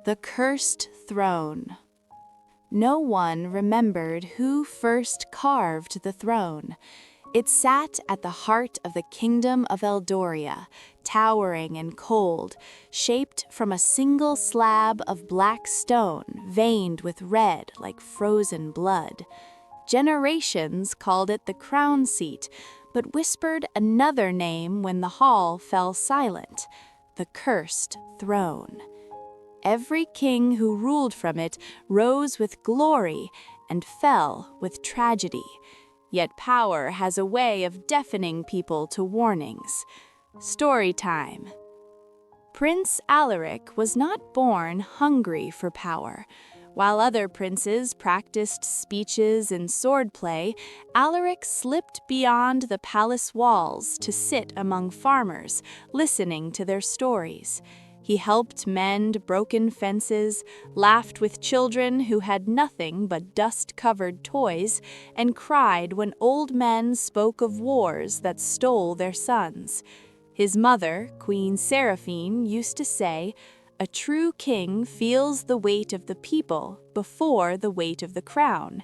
The Cursed Throne. No one remembered who first carved the throne. It sat at the heart of the kingdom of Eldoria, towering and cold, shaped from a single slab of black stone, veined with red like frozen blood. Generations called it the crown seat, but whispered another name when the hall fell silent: the Cursed Throne. Every king who ruled from it rose with glory and fell with tragedy. Yet power has a way of deafening people to warnings. Story time. Prince Alaric was not born hungry for power. While other princes practiced speeches and swordplay, Alaric slipped beyond the palace walls to sit among farmers, listening to their stories. He helped mend broken fences, laughed with children who had nothing but dust-covered toys, and cried when old men spoke of wars that stole their sons. His mother, Queen Seraphine, used to say, "A true king feels the weight of the people before the weight of the crown."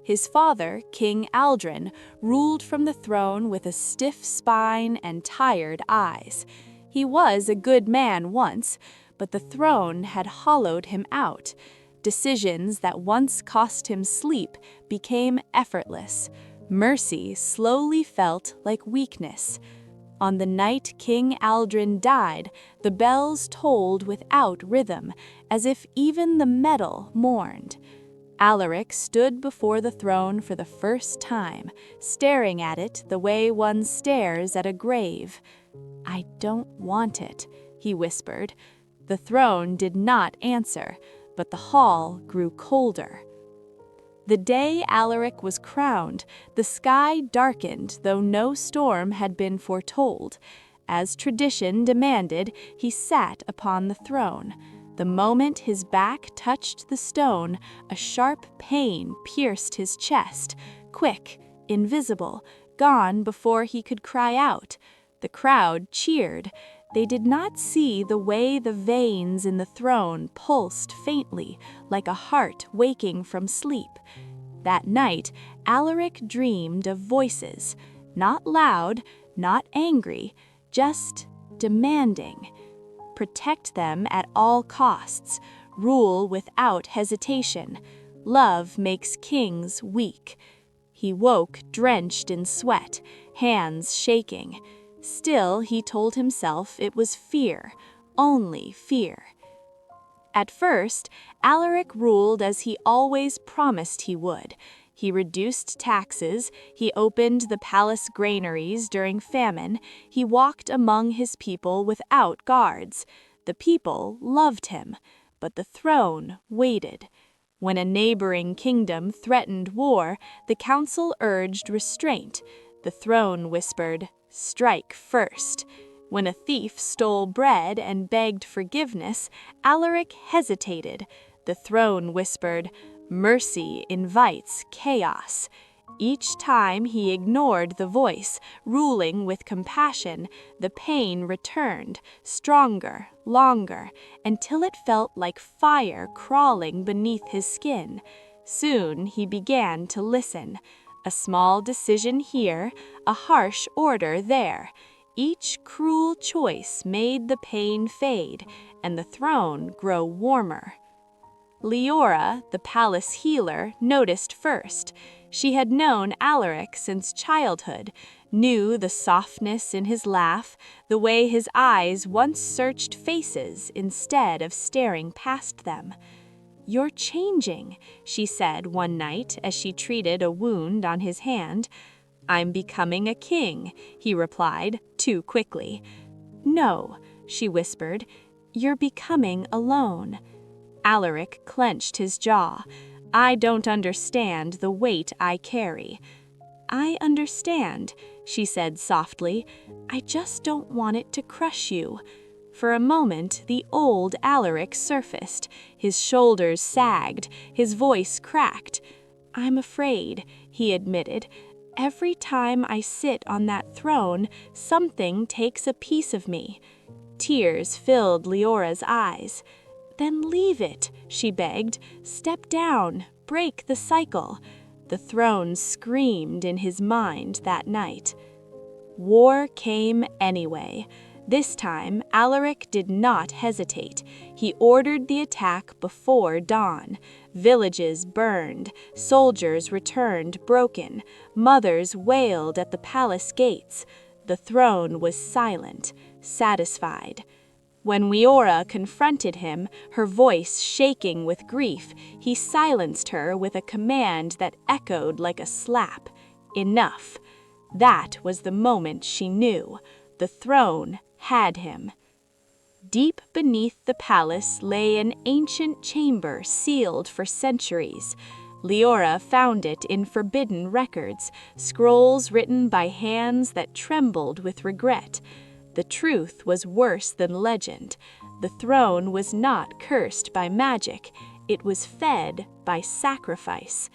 His father, King Aldrin, ruled from the throne with a stiff spine and tired eyes. He was a good man once, but the throne had hollowed him out. Decisions that once cost him sleep became effortless. Mercy slowly felt like weakness. On the night King Aldrin died, the bells tolled without rhythm, as if even the metal mourned. Alaric stood before the throne for the first time, staring at it the way one stares at a grave. "I don't want it," he whispered. The throne did not answer, but the hall grew colder. The day Alaric was crowned, the sky darkened, though no storm had been foretold. As tradition demanded, he sat upon the throne. The moment his back touched the stone, a sharp pain pierced his chest, quick, invisible, gone before he could cry out. The crowd cheered. They did not see the way the veins in the throne pulsed faintly, like a heart waking from sleep. That night, Alaric dreamed of voices, not loud, not angry, just demanding. Protect them at all costs, rule without hesitation. Love makes kings weak. He woke drenched in sweat, hands shaking. Still, he told himself it was fear, only fear. At first, Alaric ruled as he always promised he would. He reduced taxes, he opened the palace granaries during famine, he walked among his people without guards. The people loved him, but the throne waited. When a neighboring kingdom threatened war, the council urged restraint. The throne whispered, "Strike first." When a thief stole bread and begged forgiveness, Alaric hesitated. The throne whispered, "Mercy invites chaos." Each time he ignored the voice, ruling with compassion, the pain returned, stronger, longer, until it felt like fire crawling beneath his skin. Soon he began to listen. A small decision here, a harsh order there. Each cruel choice made the pain fade and the throne grow warmer. Leora, the palace healer, noticed first. She had known Alaric since childhood, knew the softness in his laugh, the way his eyes once searched faces instead of staring past them. "You're changing," she said one night as she treated a wound on his hand. "I'm becoming a king," he replied, too quickly. "No," she whispered, "you're becoming alone." Alaric clenched his jaw. "I don't understand the weight I carry." "I understand," she said softly. "I just don't want it to crush you." For a moment, the old Alaric surfaced. His shoulders sagged, his voice cracked. "I'm afraid," he admitted. "Every time I sit on that throne, something takes a piece of me." Tears filled Leora's eyes. "Then leave it," she begged. "Step down, break the cycle." The throne screamed in his mind that night. War came anyway. This time, Alaric did not hesitate. He ordered the attack before dawn. Villages burned, soldiers returned broken, mothers wailed at the palace gates. The throne was silent, satisfied. When Leora confronted him, her voice shaking with grief, he silenced her with a command that echoed like a slap. Enough. That was the moment she knew. The throne had him. Deep beneath the palace lay an ancient chamber sealed for centuries. Leora found it in forbidden records, scrolls written by hands that trembled with regret. The truth was worse than legend. The throne was not cursed by magic. It was fed by sacrifice.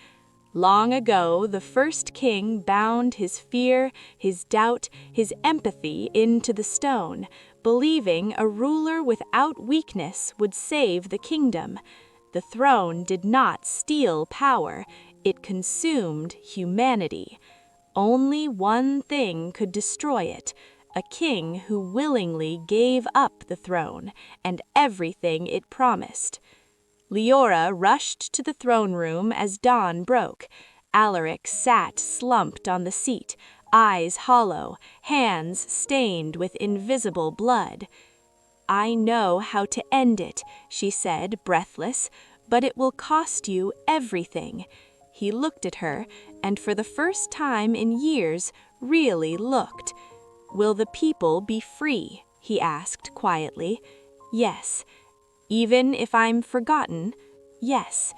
Long ago, the first king bound his fear, his doubt, his empathy into the stone, believing a ruler without weakness would save the kingdom. The throne did not steal power, it consumed humanity. Only one thing could destroy it, a king who willingly gave up the throne and everything it promised. Leora rushed to the throne room as dawn broke. Alaric sat slumped on the seat, eyes hollow, hands stained with invisible blood. "I know how to end it," she said, breathless, "but it will cost you everything." He looked at her, and for the first time in years, really looked. "Will the people be free?" he asked quietly. "Yes." "Even if I'm forgotten?" "Yes."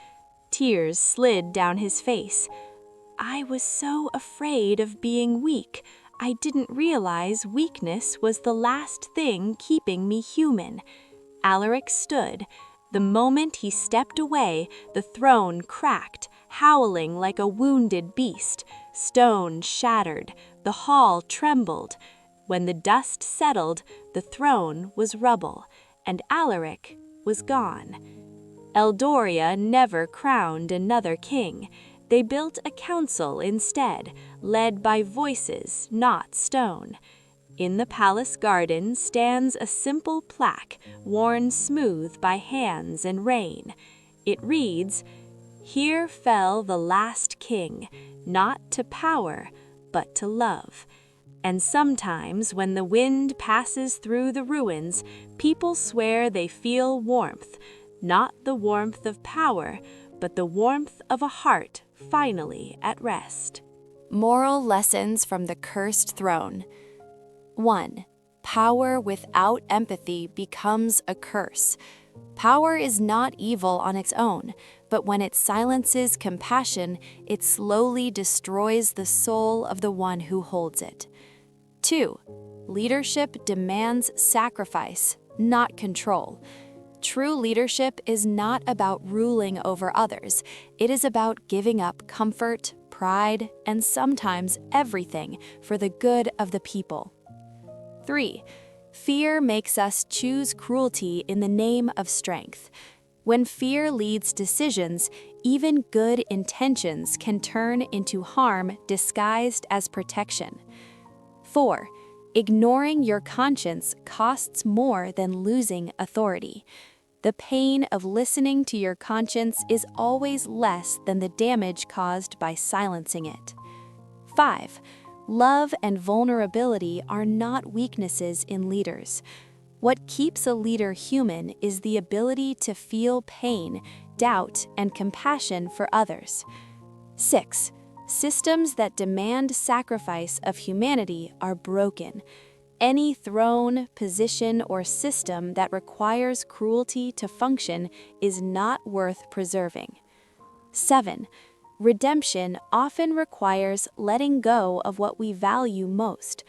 Tears slid down his face. "I was so afraid of being weak. I didn't realize weakness was the last thing keeping me human." Alaric stood. The moment he stepped away, the throne cracked, howling like a wounded beast. Stone shattered. The hall trembled. When the dust settled, the throne was rubble, and Alaric was gone. Eldoria never crowned another king. They built a council instead, led by voices, not stone. In the palace garden stands a simple plaque, worn smooth by hands and rain. It reads, "Here fell the last king, not to power, but to love." And sometimes when the wind passes through the ruins, people swear they feel warmth, not the warmth of power, but the warmth of a heart finally at rest. Moral lessons from the cursed throne. 1. Power without empathy becomes a curse. Power is not evil on its own, but when it silences compassion, it slowly destroys the soul of the one who holds it. 2. Leadership demands sacrifice, not control. True leadership is not about ruling over others. It is about giving up comfort, pride, and sometimes everything for the good of the people. 3. Fear makes us choose cruelty in the name of strength. When fear leads decisions, even good intentions can turn into harm disguised as protection. 4. Ignoring your conscience costs more than losing authority. The pain of listening to your conscience is always less than the damage caused by silencing it. 5. Love and vulnerability are not weaknesses in leaders. What keeps a leader human is the ability to feel pain, doubt, and compassion for others. 6. Systems that demand sacrifice of humanity are broken. Any throne, position, or system that requires cruelty to function is not worth preserving. 7. Redemption often requires letting go of what we value most.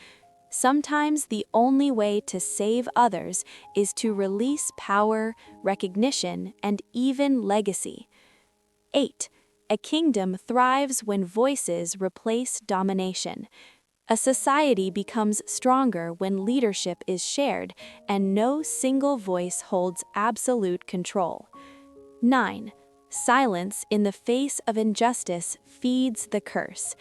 Sometimes the only way to save others is to release power, recognition, and even legacy. 8. A kingdom thrives when voices replace domination. A society becomes stronger when leadership is shared and no single voice holds absolute control. 9. Silence in the face of injustice feeds the curse.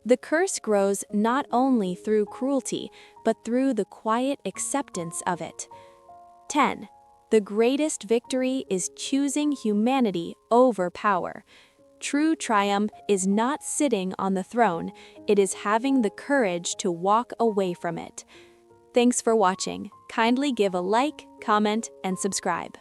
The curse grows not only through cruelty, but through the quiet acceptance of it. 10. The greatest victory is choosing humanity over power. True triumph is not sitting on the throne, it is having the courage to walk away from it. Thanks for watching. Kindly give a like, comment, and subscribe.